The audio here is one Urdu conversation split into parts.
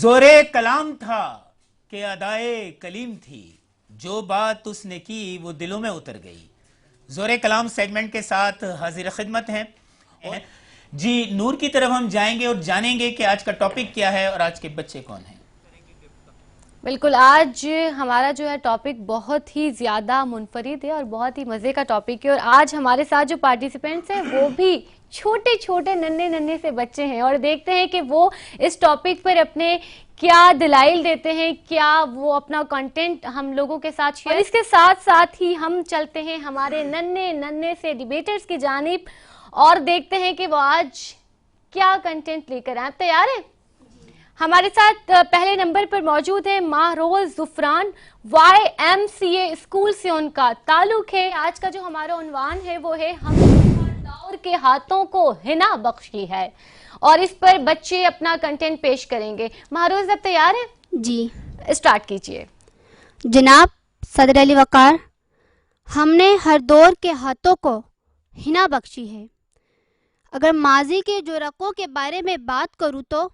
زورے کلام تھا کہ ادائے کلیم تھی، جو بات اس نے کی وہ دلوں میں اتر گئی۔ زورے کلام سیگمنٹ کے ساتھ حاضر خدمت ہیں جی نور کی طرف ہم جائیں گے اور جانیں گے کہ آج کا ٹاپک کیا ہے اور آج کے بچے کون ہیں۔ بالکل، آج ہمارا جو ہے ٹاپک بہت ہی زیادہ منفرد ہے اور بہت ہی مزے کا ٹاپک ہے، اور آج ہمارے ساتھ جو پارٹیسپینٹس ہیں وہ بھی چھوٹے چھوٹے ننھے سے بچے ہیں، اور دیکھتے ہیں کہ وہ اس ٹاپک پر اپنے کیا دلائل دیتے ہیں، کیا وہ اپنا کنٹینٹ ہم لوگوں کے ساتھ شیئر۔ اس کے ساتھ ساتھ ہی ہم چلتے ہیں ہمارے ننھے سے ڈیبیٹرز کی جانب اور دیکھتے ہیں کہ وہ آج کیا کنٹینٹ لے کر آئے۔ آپ تیار ہیں؟ ہمارے ساتھ پہلے نمبر پر موجود ہے ماہروز ظفران، YMCA اسکول سے ان کا تعلق ہے۔ آج کا جو ہمارا عنوان ہے وہ ہے ہم دور کے ہاتھوں کو حنا بخشی ہے، اور اس پر بچے اپنا کنٹینٹ پیش کریں گے۔ ماہروز اب تیار ہیں؟ جی اسٹارٹ کیجئے۔ جناب صدر علی وقار، ہم نے ہر دور کے ہاتھوں کو حنا بخشی ہے۔ اگر ماضی کے جورقوں کے بارے میں بات کروں تو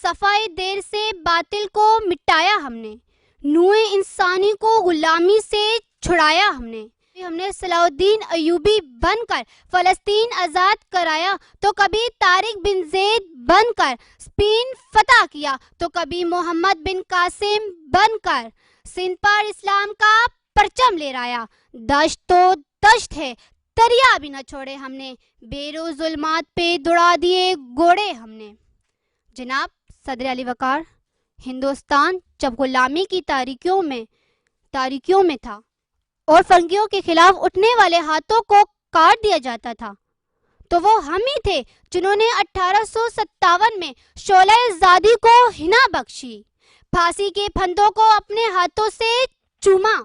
صفائے دیر سے باطل کو مٹایا ہم نے، نوع انسانی کو غلامی سے چھڑایا ہم نے صلاح الدین ایوبی بن کر فلسطین آزاد کرایا، تو کبھی طارق بن زید بن کر اسپین فتح کیا، تو کبھی محمد بن قاسم بن کر سندھ پر اسلام کا پرچم لہرایا۔ دشت تو دشت ہے، دریا بھی نہ چھوڑے ہم نے، بے رو ظلمات پہ دوڑا دیے گھوڑے ہم نے۔ جناب صدر علی وقار، ہندوستان جب غلامی کی تاریکیوں میں تھا اور فرنگیوں کے خلاف اٹھنے والے ہاتھوں کو کاٹ دیا جاتا تھا، تو وہ ہم ہی تھے جنہوں نے 1857 میں شعلہ زادی کو حنا بخشی، پھانسی کے پھندوں کو اپنے ہاتھوں سے چوما۔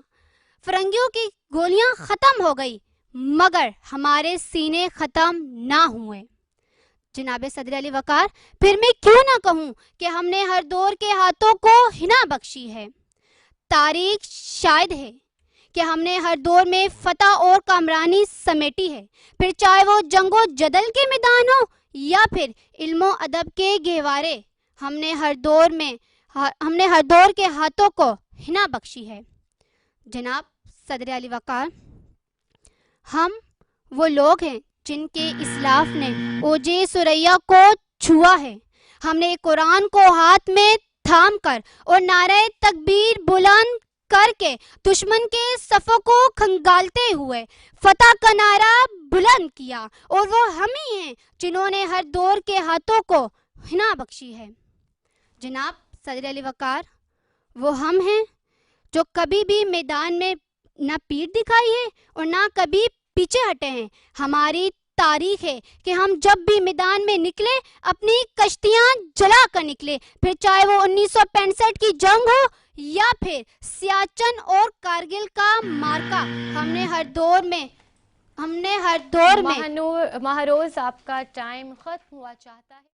فرنگیوں کی گولیاں ختم ہو گئی مگر ہمارے سینے ختم نہ ہوئے۔ جناب صدر علی وقار، پھر میں کیوں نہ کہوں کہ ہم نے ہر دور کے ہاتھوں کو حنا بخشی ہے۔ تاریخ شاہد ہے کہ ہم نے ہر دور میں فتح اور کامرانی سمیٹی ہے، پھر چاہے وہ جنگ و جدل کے میدان ہو یا پھر علم و ادب کے گہوارے، ہم نے ہر دور کے ہاتھوں کو حنا بخشی ہے۔ جناب صدر علی وقار، ہم وہ لوگ ہیں جن کے اسلاف نے اوج ثریا کو چھوا ہے۔ ہم نے قرآن کو ہاتھ میں تھام کر اور نعرہ تکبیر بلند کر کے دشمن کے صفوں کو کھنگالتے ہوئے فتح کا نعرہ بلند کیا، اور وہ ہم ہی ہیں جنہوں نے ہر دور کے ہاتھوں کو حنا بخشی ہے۔ جناب صدر علی وقار، وہ ہم ہیں جو کبھی بھی میدان میں نہ پیٹھ دکھائی ہے اور نہ کبھی پیچھے ہٹے ہیں۔ ہماری تاریخ ہے کہ ہم جب بھی میدان میں نکلے اپنی کشتیاں جلا کر نکلے، پھر چاہے وہ 1965 کی جنگ ہو یا پھر سیاچن اور کارگل کا معرکہ، ہم نے ہر دور میں ماہروز آپ کا ٹائم ختم ہوا چاہتا ہے۔